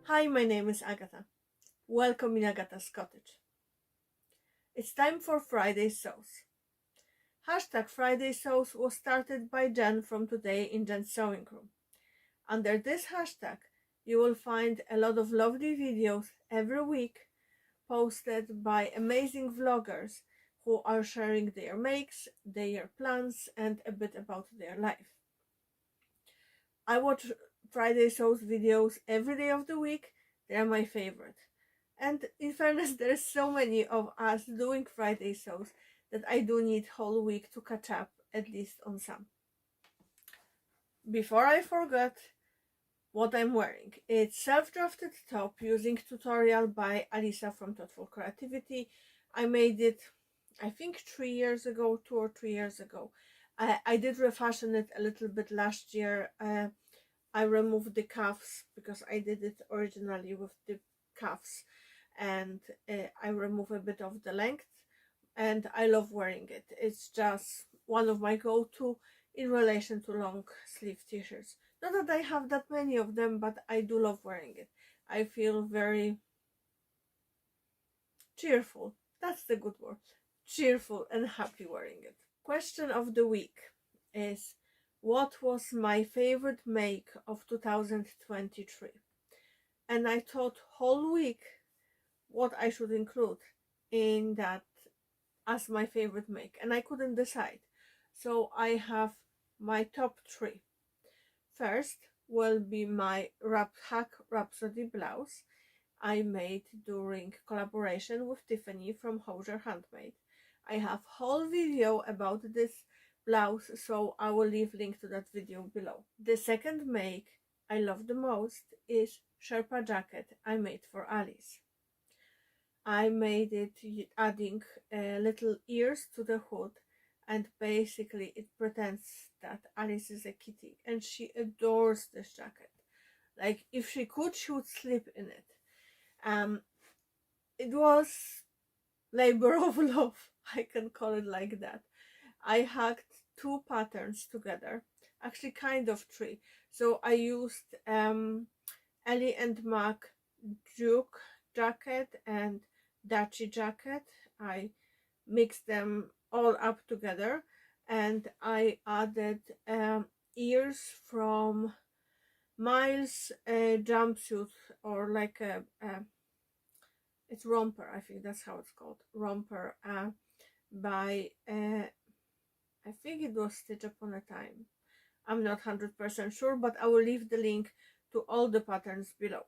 Hi, my name is Agata. Welcome in Agata's Cottage. It's time for Friday Sews. Hashtag Friday Sews was started by Jen from Today in Jen's Sewing Room. Under this hashtag, you will find a lot of lovely videos every week posted by amazing vloggers who are sharing their makes, their plans, and a bit about their life. I watch Friday Sews videos every day of the week. They are my favorite. And in fairness, there's so many of us doing Friday sews that I do need whole week to catch up at least on some. Before I forget what I'm wearing, it's self-drafted top using tutorial by Alisa from Thoughtful Creativity. I made it, I think 3 years ago, 2 or 3 years ago. I did refashion it a little bit last year. I removed the cuffs because I did it originally with the cuffs, and I remove a bit of the length, and I love wearing it. It's just one of my go-to in relation to long sleeve t-shirts. Not that I have that many of them, but I do love wearing it. I feel very cheerful. That's the good word. Cheerful and happy wearing it. Question of the week is, what was my favorite make of 2023? And I thought whole week what I should include in that as my favorite make, and I couldn't decide. So I have my top three. First will be my Hack Rhapsody blouse I made during collaboration with Tiffany from Hosier Handmade. I have whole video about this blouse, so I will leave link to that video below. The second make I love the most is Sherpa jacket I made for Alice. I made it adding little ears to the hood, and basically it pretends that Alice is a kitty, and she adores this jacket. Like, if she could, she would sleep in it. It was labor of love, I can call it like that. I hacked two patterns together, actually kind of three. So I used Ellie and Mac Duke jacket and Dachi jacket. I mixed them all up together, and I added ears from Miles jumpsuit, or like a it's romper, I think that's how it's called, romper, by I think it was Stitch Upon a Time. I'm not 100% sure, but I will leave the link to all the patterns below.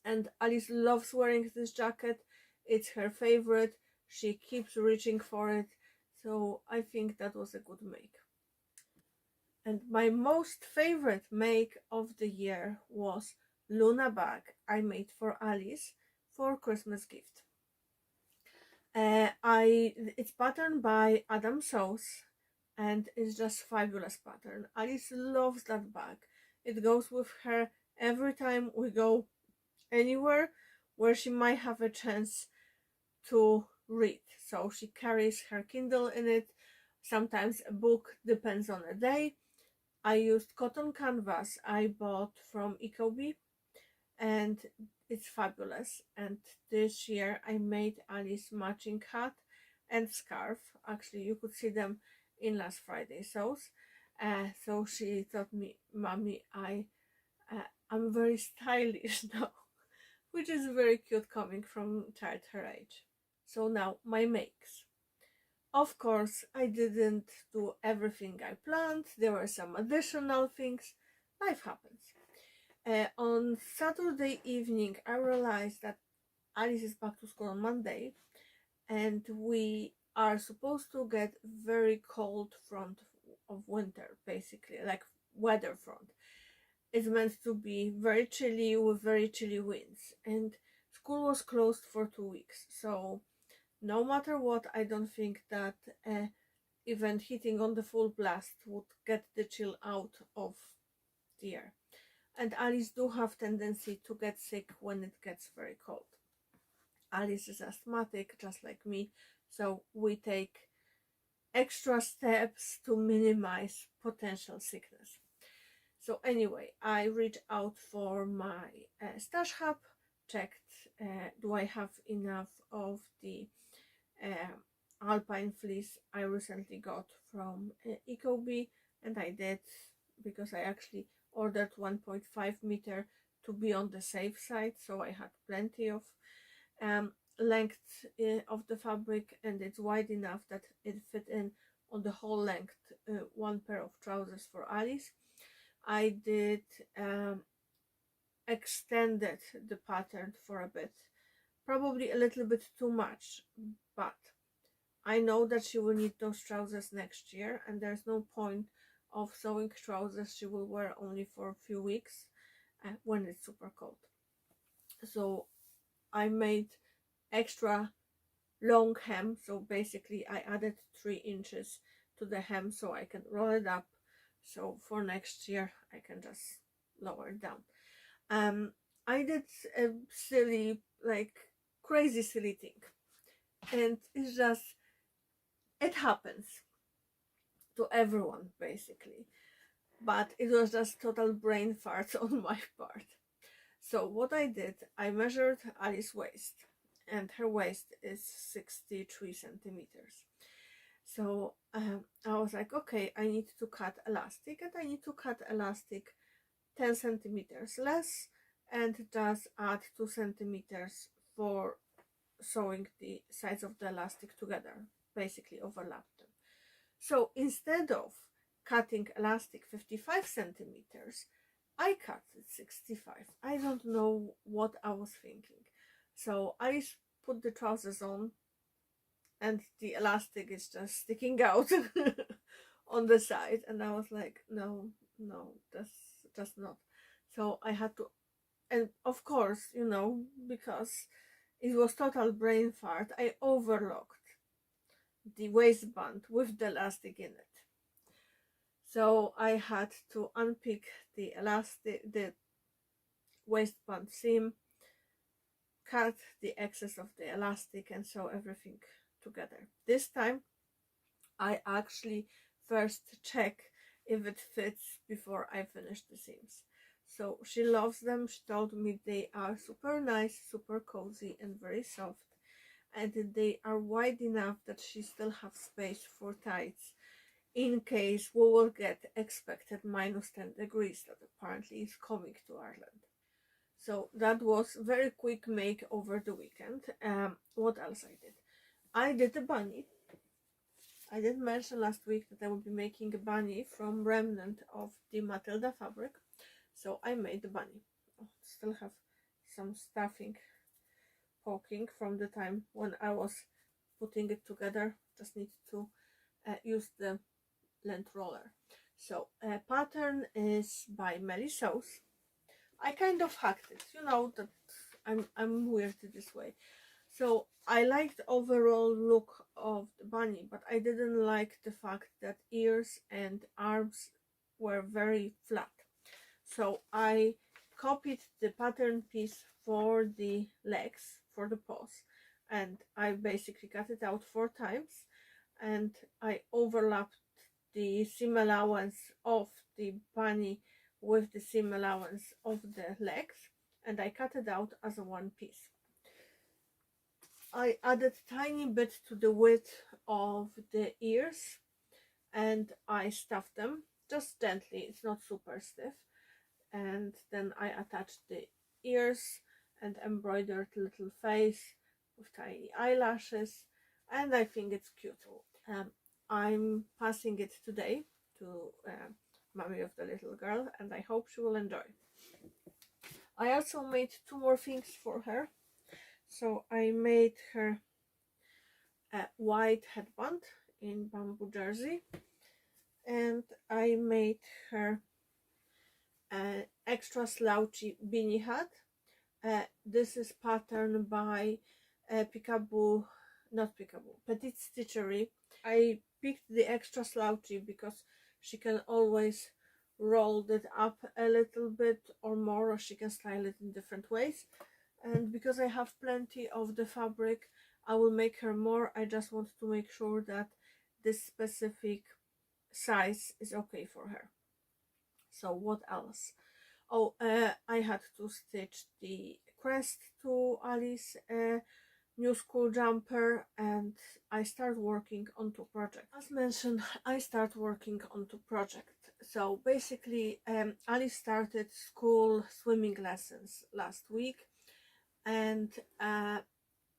And Alice loves wearing this jacket. It's her favorite. She keeps reaching for it. So I think that was a good make. And my most favorite make of the year was Luna bag I made for Alice for Christmas gift. It's patterned by Adam Sauce, and it's just fabulous pattern. Alice loves that bag. It goes with her every time we go anywhere where she might have a chance to read. So she carries her Kindle in it, sometimes a book, depends on the day. I used cotton canvas I bought from Ecobee, and it's fabulous. And this year I made Alice matching hat and scarf. Actually, you could see them in last Friday sews. So she told me, "Mommy, I'm very stylish now," which is very cute coming from a child her age. So now my makes. Of course, I didn't do everything I planned. There were some additional things. Life happens. On Saturday evening, I realized that Alice is back to school on Monday, and we are supposed to get very cold front of winter, basically, like weather front. It's meant to be very chilly with very chilly winds, and school was closed for 2 weeks. So no matter what, I don't think that even heating on the full blast would get the chill out of the air. And Alice do have tendency to get sick when it gets very cold. Alice is asthmatic, just like me, so we take extra steps to minimize potential sickness. So anyway, I reached out for my stash hub, checked do I have enough of the alpine fleece I recently got from Ecobee, and I did, because I actually ordered 1.5 meter to be on the safe side, so I had plenty of length of the fabric, and it's wide enough that it fit in on the whole length one pair of trousers for Alice. I did extended the pattern for a bit, probably a little bit too much, but I know that she will need those trousers next year, and there's no point of sewing trousers she will wear only for a few weeks when it's super cold. So I made extra long hem, so basically I added 3 inches to the hem so I can roll it up, so for next year I can just lower it down. I did a silly, like crazy silly thing, and it's just, it happens to everyone basically, but it was just total brain fart on my part. So what I did, I measured Alice's waist, and her waist is 63 centimeters. So I was like, okay, I need to cut elastic, and I need to cut elastic 10 centimeters less, and just add 2 centimeters for sewing the sides of the elastic together, basically overlap them. So instead of cutting elastic 55 centimeters, I cut it 65. I don't know what I was thinking. So I put the trousers on, and the elastic is just sticking out on the side, and I was like, no, that's just not. So I had to, and of course, you know, because it was total brain fart, I overlocked the waistband with the elastic in it. So I had to unpick the elastic, the waistband seam, cut the excess of the elastic, and sew everything together. This time I actually first check if it fits before I finish the seams. So she loves them. She told me they are super nice, super cozy, and very soft, and they are wide enough that she still has space for tights in case we will get expected -10 degrees that apparently is coming to Ireland. So that was very quick make over the weekend. What else I did? I did a bunny. I did mention last week that I would be making a bunny from remnant of the Matilda fabric. So I made the bunny. Oh, still have some stuffing poking from the time when I was putting it together. Just need to use the lint roller. So pattern is by Melly Sews. I kind of hacked it, you know that I'm weird this way. So I liked the overall look of the bunny, but I didn't like the fact that ears and arms were very flat. So I copied the pattern piece for the legs, for the paws, and I basically cut it out 4 times, and I overlapped the seam allowance of the bunny with the seam allowance of the legs, and I cut it out as a one piece. I added tiny bit to the width of the ears, and I stuffed them just gently, it's not super stiff, and then I attached the ears and embroidered little face with tiny eyelashes, and I think it's cute. I'm passing it today to mommy of the little girl, and I hope she will enjoy. I also made 2 more things for her. So I made her a white headband in bamboo jersey, and I made her an extra slouchy beanie hat. This is patterned by Petite Stitchery. I picked the extra slouchy because she can always roll it up a little bit or more, or she can style it in different ways. And because I have plenty of the fabric, I will make her more. I just want to make sure that this specific size is okay for her. So what else? Oh, I had to stitch the crest to Alice new school jumper, and I start working on two projects. As mentioned, I start working on two projects. So basically, Alice started school swimming lessons last week, and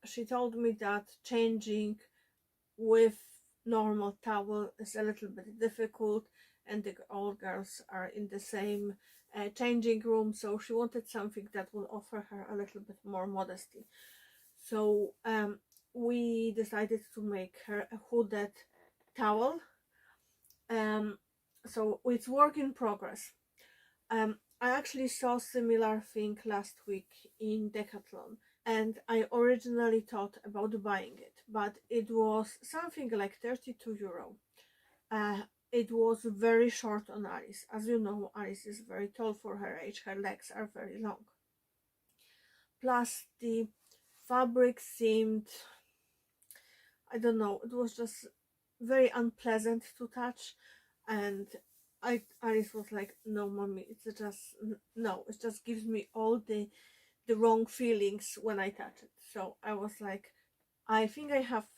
she told me that changing with normal towel is a little bit difficult, and all girls are in the same changing room, so she wanted something that will offer her a little bit more modesty. So we decided to make her a hooded towel. So it's work in progress. I actually saw similar thing last week in Decathlon, and I originally thought about buying it, but it was something like 32 euro. It was very short on Alice. As you know, Alice is very tall for her age, her legs are very long. Plus the fabric seemed, I don't know, it was just very unpleasant to touch, and Alice was like, no mommy, it's just, no, it just gives me all the wrong feelings when I touch it. So I was like, I think I have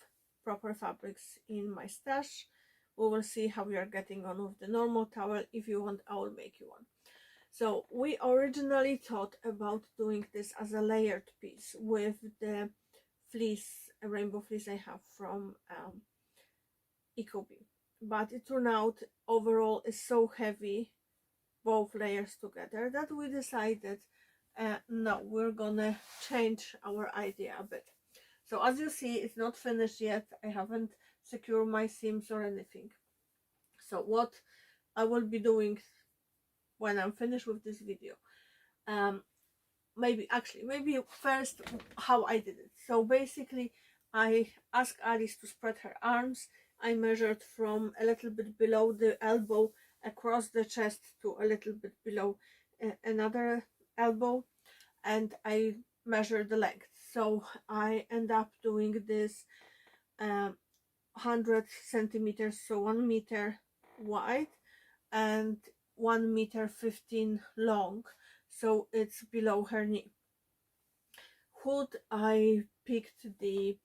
proper fabrics in my stash. We will see how we are getting on with the normal towel. If you want, I will make you one. So we originally thought about doing this as a layered piece with the fleece, a rainbow fleece I have from Ecobee, but it turned out overall is so heavy, both layers together, that we decided no, we're gonna change our idea a bit. So as you see, it's not finished yet. I haven't secured my seams or anything. So what I will be doing when I'm finished with this video, maybe first how I did it. So basically, I asked Alice to spread her arms. I measured from a little bit below the elbow across the chest to a little bit below another elbow, and I measured the length. So I end up doing this 100 centimeters, so 1 meter wide and 1 meter 15 long, so it's below her knee. Hood, I picked the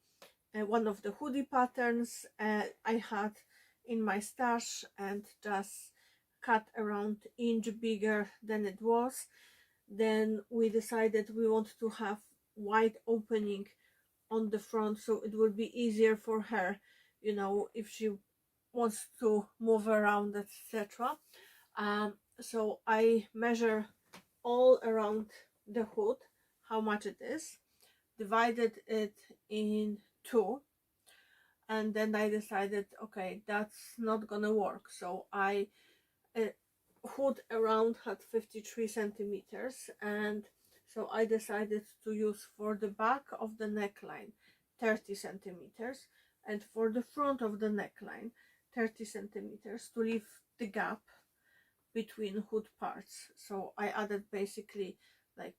one of the hoodie patterns I had in my stash and just cut around inch bigger than it was. Then we decided we want to have wide opening on the front, so it will be easier for her, you know, if she wants to move around, etc. So I measure all around the hood how much it is, divided it in two, and then I decided, okay, that's not gonna work. So I hood around had 53 centimeters, and so I decided to use for the back of the neckline 30 centimeters, and for the front of the neckline 30 centimeters to leave the gap between hood parts. So I added basically like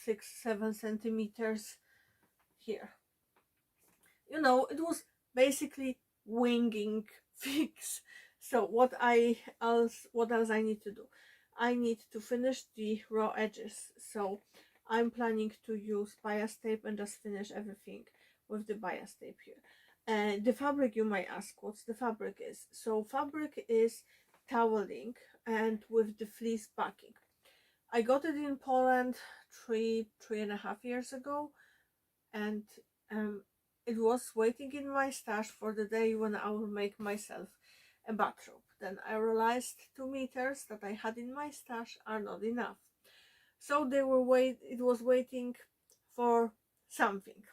6-7 centimeters here. You know, it was basically winging fix. So what else I need to do? I need to finish the raw edges. So I'm planning to use bias tape and just finish everything with the bias tape here. And the fabric, you might ask, what's the fabric is? So fabric is toweling and with the fleece backing. I got it in Poland three and a half years ago, and it was waiting in my stash for the day when I will make myself a bathrobe. Then I realized 2 meters that I had in my stash are not enough. So it was waiting for something.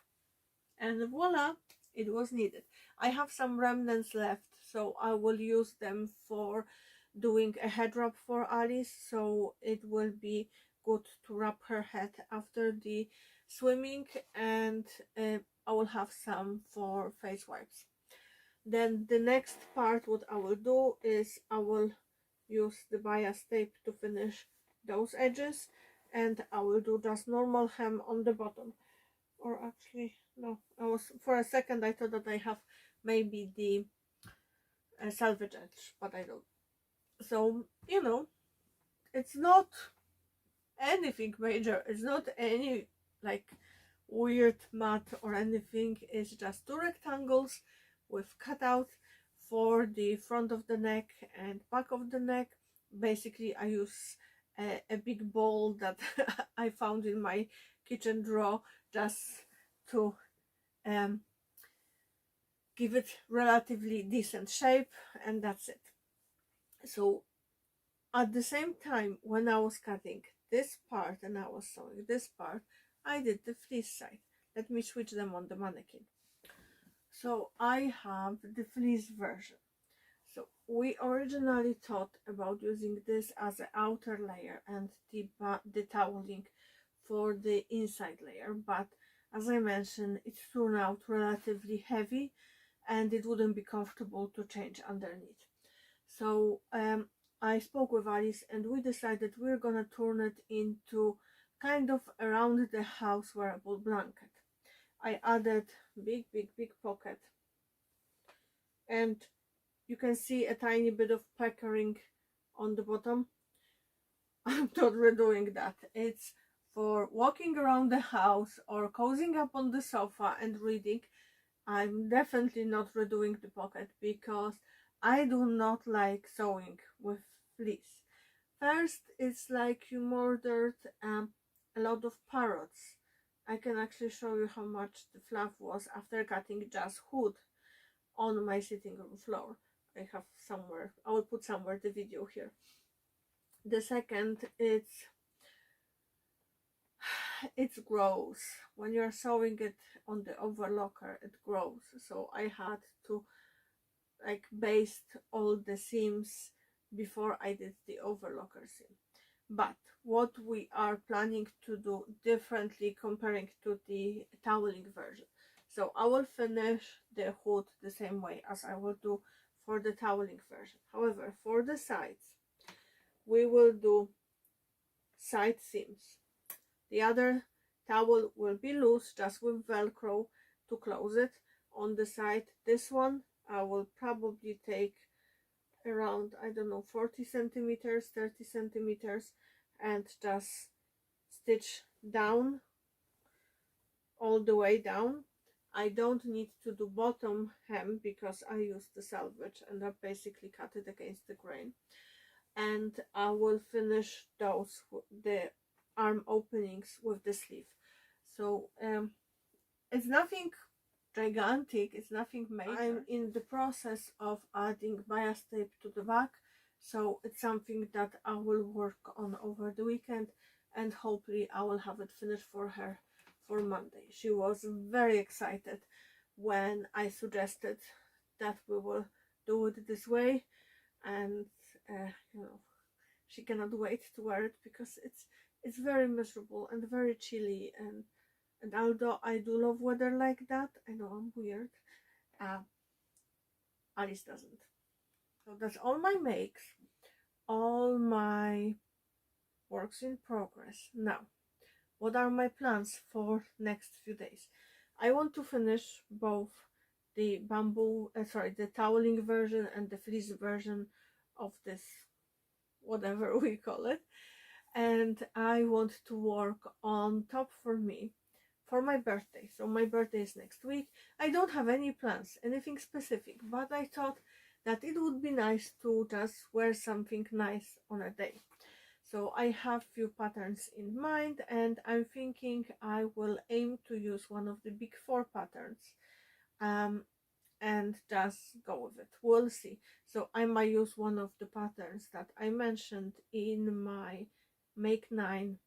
And voila, it was needed. I have some remnants left, so I will use them for doing a head wrap for Alice, so it will be good to wrap her head after the swimming, and I will have some for face wipes. Then the next part, what I will do is I will use the bias tape to finish those edges, and I will do just normal hem on the bottom. Or actually no, I was, for a second I thought that I have maybe the salvage edge, but I don't. So, you know, it's not anything major. It's not any like weird mat or anything. It's just two rectangles with cutout for the front of the neck and back of the neck. Basically I use a big bowl that I found in my kitchen drawer just to give it relatively decent shape, and that's it. So at the same time, when I was cutting this part and I was sewing this part, I did the fleece side. Let me switch them on the mannequin. So I have the fleece version. So we originally thought about using this as an outer layer and the toweling for the inside layer, but as I mentioned, it turned out relatively heavy and it wouldn't be comfortable to change underneath. So I spoke with Alice and we decided we're gonna turn it into kind of around the house wearable blanket. I added big pocket, and you can see a tiny bit of peckering on the bottom. I'm not redoing that. It's for walking around the house or cozying up on the sofa and reading. I'm definitely not redoing the pocket because I do not like sewing with fleece. First, it's like you murdered a lot of parrots. I can actually show you how much the fluff was after cutting just hood on my sitting room floor. I have somewhere, I will put somewhere the video here. The second, it's gross. When you're sewing it on the overlocker, it grows. So I had to like baste all the seams before I did the overlocker seam. But what we are planning to do differently comparing to the toweling version. So I will finish the hood the same way as I will do for the toweling version. However, for the sides, we will do side seams. The other towel will be loose, just with Velcro to close it. On the side, this one, I will probably take around, I don't know, 40 centimeters, 30 centimeters, and just stitch down, all the way down. I don't need to do bottom hem because I use the selvage and I basically cut it against the grain. And I will finish those, the arm openings, with the sleeve. So it's nothing gigantic, it's nothing major. I'm in the process of adding bias tape to the back, so it's something that I will work on over the weekend, and hopefully I will have it finished for her for Monday. She was very excited when I suggested that we will do it this way, and you know, she cannot wait to wear it because it's very miserable and very chilly, and although I do love weather like that, I know I'm weird, Alice doesn't. So that's all my makes, all my works in progress. Now, what are my plans for next few days? I want to finish both the bamboo, the toweling version and the fleece version of this, whatever we call it. And I want to work on top for me for my birthday. So my birthday is next week. I don't have any plans, anything specific, but I thought that it would be nice to just wear something nice on a day. So I have few patterns in mind, and I'm thinking I will aim to use one of the big 4 patterns and just go with it. We'll see. So I might use one of the patterns that I mentioned in my Make 9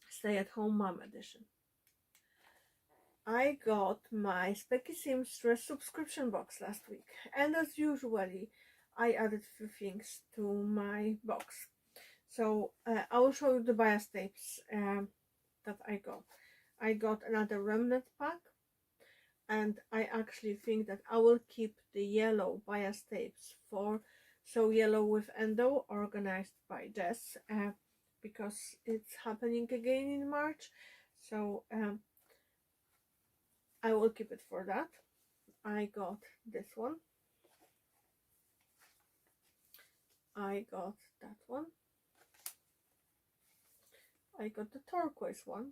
Stay at Home Mom edition. I got my Specky Seamstress subscription box last week, and as usually I added a few things to my box. So I will show you the bias tapes that I got. I got another remnant pack, and I actually think that I will keep the yellow bias tapes for So Yellow with Endo, organized by Jess, because it's happening again in March. So I will keep it for that. I got this one. I got that one. I got the turquoise one.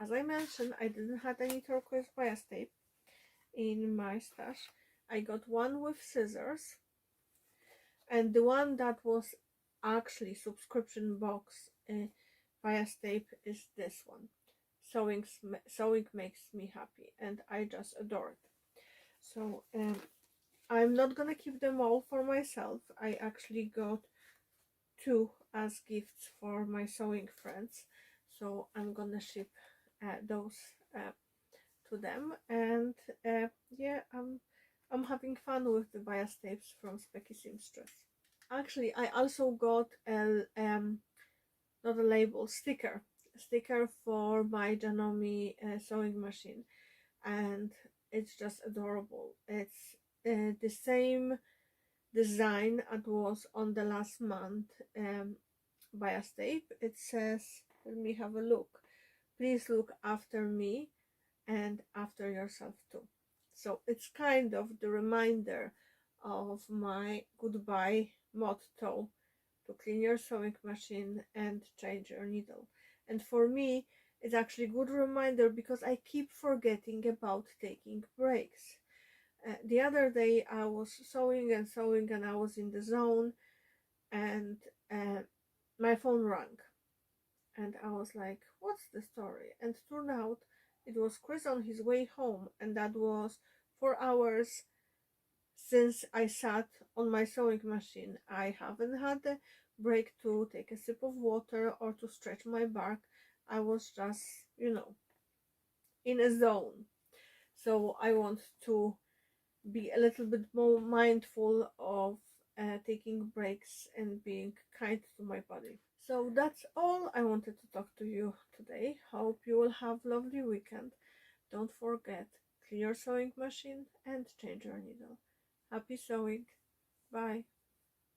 As I mentioned, I didn't have any turquoise bias tape in my stash. I got one with scissors, and the one that was actually subscription box bias tape is this one. Sewing makes me happy, and I just adore it. So I'm not gonna keep them all for myself. I actually got two as gifts for my sewing friends, so I'm gonna ship those to them. And yeah, I'm having fun with the bias tapes from Specky Seamstress. Actually, I also got a not a label, sticker for my Janome sewing machine, and it's just adorable. It's the same design as was on the last month bias tape. It says, let me have a look, please look after me and after yourself too. So it's kind of the reminder of my goodbye motto: to clean your sewing machine and change your needle. And for me, it's actually a good reminder because I keep forgetting about taking breaks. The other day I was sewing and sewing, and I was in the zone, and my phone rang, and I was like, what's the story? And turned out it was Chris on his way home, and that was 4 hours since I sat on my sewing machine. I haven't had a break to take a sip of water or to stretch my back. I was just, in a zone. So I want to be a little bit more mindful of taking breaks and being kind to my body. So that's all I wanted to talk to you today. Hope you will have a lovely weekend. Don't forget, clean your sewing machine and change your needle. Happy sewing. Bye.